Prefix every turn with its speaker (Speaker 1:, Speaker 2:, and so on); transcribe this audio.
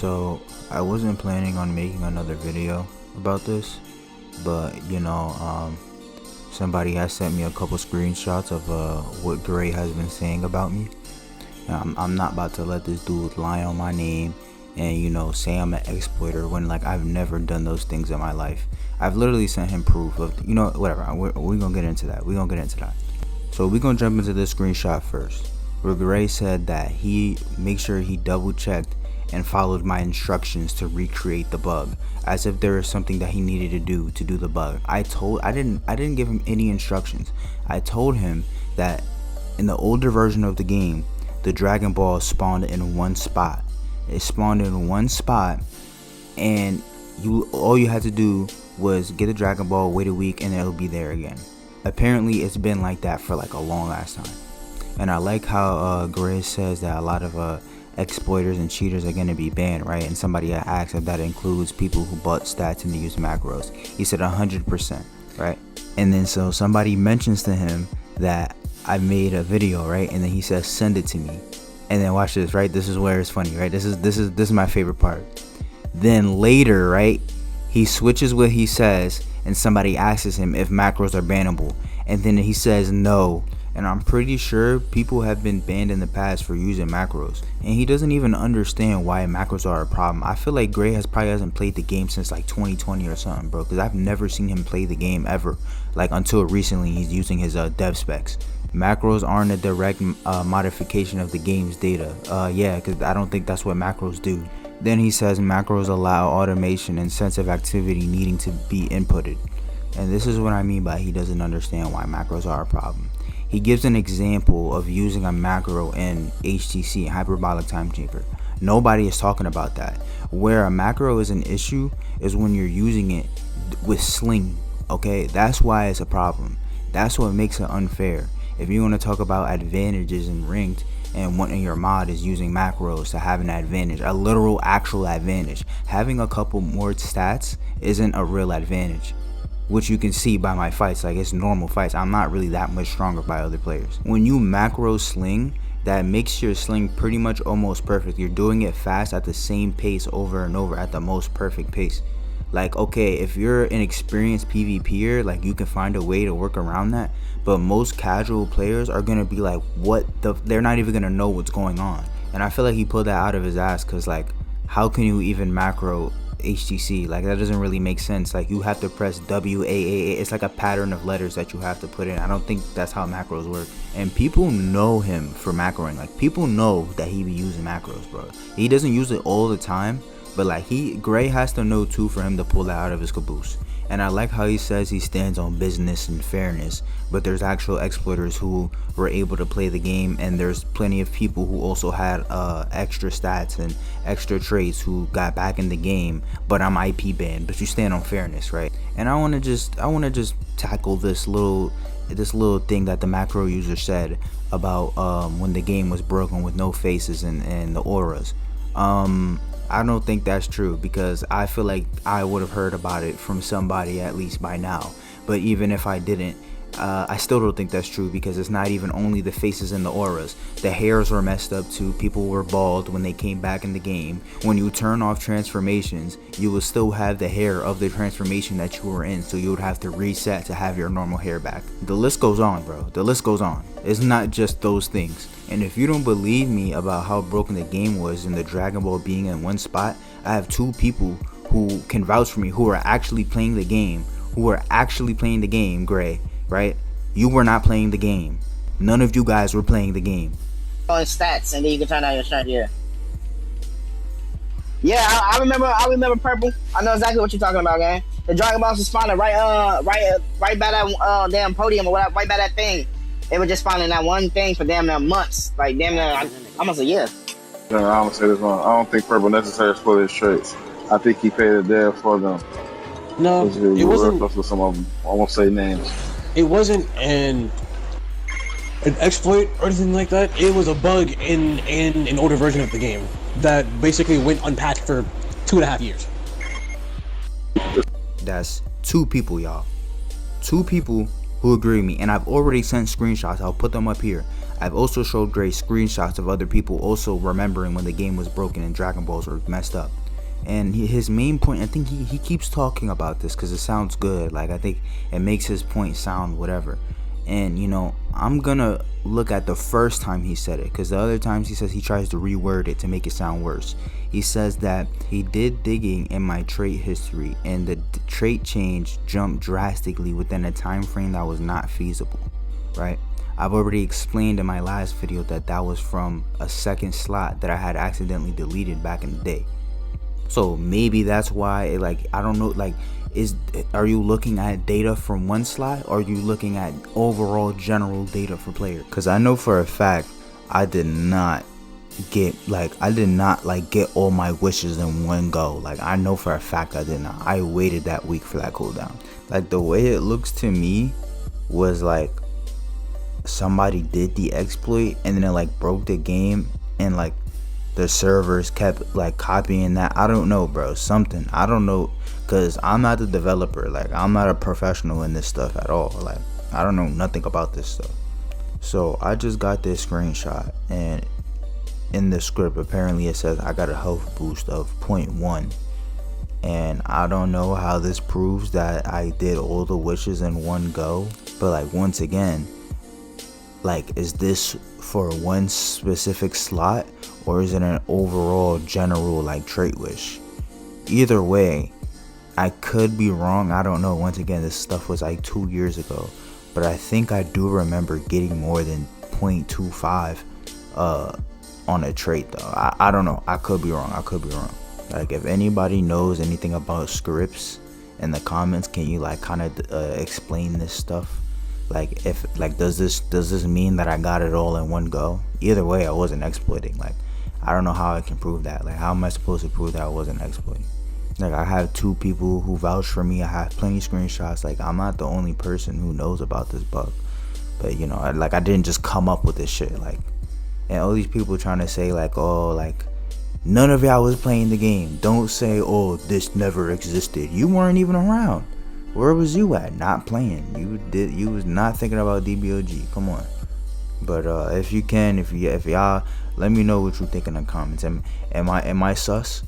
Speaker 1: So I wasn't planning on making another video about this, but somebody has sent me a couple screenshots of what Gray has been saying about me. I'm not about to let this dude lie on my name and say I'm an exploiter when like I've never done those things in my life. I've literally sent him proof of whatever. We're gonna get into that. So we're gonna jump into this screenshot first, where Gray said that he make sure he double checked and followed my instructions to recreate the bug, as if there was something that he needed to do the bug. I didn't give him any instructions. I told him that in the older version of the game, the Dragon Ball spawned in one spot. It spawned in one spot, and all you had to do was get the Dragon Ball, wait a week, and it'll be there again. Apparently it's been like that for like a long ass time. And I like how Gray says that a lot of exploiters and cheaters are going to be banned, right? And somebody asked if that includes people who bought stats and they use macros. He said 100%, right? And then so somebody mentions to him that I made a video, right? And then he says send it to me. And then watch this, right? This is where it's funny, right? This is my favorite part. Then later, right, he switches what he says and somebody asks him if macros are bannable, and then he says no. And I'm pretty sure people have been banned in the past for using macros, and he doesn't even understand why macros are a problem. I feel like Gray probably hasn't played the game since like 2020 or something, bro, because I've never seen him play the game ever, like until recently he's using his dev specs. Macros aren't a direct modification of the game's data. Yeah, because I don't think that's what macros do. Then he says macros allow automation and sensitive activity needing to be inputted. And this is what I mean by he doesn't understand why macros are a problem. He gives an example of using a macro in HTC, hyperbolic time chamber. Nobody is talking about that. Where a macro is an issue is when you're using it with sling, okay? That's why it's a problem. That's what makes it unfair. If you want to talk about advantages in ranked, and one in your mod is using macros to have an advantage, a literal actual advantage, having a couple more stats isn't a real advantage, which you can see by my fights. Like, it's normal fights. I'm not really that much stronger by other players. When you macro sling, that makes your sling pretty much almost perfect. You're doing it fast at the same pace over and over at the most perfect pace. Like, okay, if you're an experienced PvPer, like, you can find a way to work around that, but most casual players are gonna be like, they're not even gonna know what's going on. And I feel like he pulled that out of his ass, because like, how can you even macro HTC? Like, that doesn't really make sense. Like, you have to press WAAA. It's like a pattern of letters that you have to put in. I don't think that's how macros work. And people know him for macroing. Like, people know that he be using macros, bro. He doesn't use it all the time, but like, Gray has to know too for him to pull that out of his caboose. And I like how he says he stands on business and fairness, but there's actual exploiters who were able to play the game, and there's plenty of people who also had extra stats and extra traits who got back in the game, but I'm IP banned. But you stand on fairness, right? And I want to just tackle this little thing that the macro user said about when the game was broken with no faces and the auras. I don't think that's true, because I feel like I would have heard about it from somebody at least by now. But even if I didn't, I still don't think that's true, because it's not even only the faces and the auras. The hairs were messed up too. People were bald when they came back in the game. When you turn off transformations, you will still have the hair of the transformation that you were in, so you would have to reset to have your normal hair back. The list goes on, bro. The list goes on. It's not just those things. And if you don't believe me about how broken the game was and the Dragon Ball being in one spot, I have two people who can vouch for me, who are actually playing the game, Gray, right? You were not playing the game. None of you guys were playing the game.
Speaker 2: On stats, and then you can turn out your shirt here. Yeah, I remember purple. I know exactly what you're talking about, gang. The Dragon Balls was spawning right by that damn podium or whatever, right by that thing. They were just finding that one thing for damn near months, like damn near almost a year.
Speaker 3: No, I don't say this one. I don't think Purple necessarily for his traits. I think he paid a debt for them.
Speaker 4: No, it wasn't.
Speaker 3: For some of them. I won't say names.
Speaker 4: It wasn't an exploit or anything like that. It was a bug in an older version of the game that basically went unpatched for 2.5 years.
Speaker 1: That's two people, y'all. Two people who agree with me, and I've already sent screenshots. I'll put them up here. I've also showed Gray screenshots of other people also remembering when the game was broken and Dragon Balls were messed up. And his main point, I think he keeps talking about this because it sounds good. Like, I think it makes his point sound whatever. And, you know, I'm gonna look at the first time he said it, because the other times he says he tries to reword it to make it sound worse. He says that he did digging in my trait history and the trait change jumped drastically within a time frame that was not feasible, right? I've already explained in my last video that that was from a second slot that I had accidentally deleted back in the day. So maybe that's why, like, I don't know, like, are you looking at data from one slot, or are you looking at overall general data for player? Because I know for a fact I did not get all my wishes in one go. Like, I know for a fact I did not. I waited that week for that cooldown. Like, the way it looks to me was like somebody did the exploit and then it like broke the game, and like the servers kept like copying that. I don't know, bro, something, I don't know, because I'm not the developer. Like, I'm not a professional in this stuff at all. Like, I don't know nothing about this stuff. So I just got this screenshot, and in the script apparently it says I got a health boost of 0.1, and I don't know how this proves that I did all the wishes in one go. But like, once again, like, is this for one specific slot, or is it an overall general like trait wish? Either way, I could be wrong. I don't know. Once again, this stuff was like 2 years ago, but I think I do remember getting more than 0.25 on a trait though. I don't know. I could be wrong. Like, if anybody knows anything about scripts in the comments, can you like kind of explain this stuff? Like, if like, does this mean that I got it all in one go? Either way, I wasn't exploiting. Like, I don't know how I can prove that. Like, how am I supposed to prove that I wasn't exploiting? Like, I have 2 people who vouch for me. I have plenty of screenshots. Like, I'm not the only person who knows about this bug. But, you know, I didn't just come up with this shit. Like, and all these people trying to say like, oh, like, none of y'all was playing the game. Don't say, oh, this never existed. You weren't even around. Where was you at? Not playing. You was not thinking about DBOG. Come on. But if you can, if y'all, let me know what you think in the comments. Am I sus?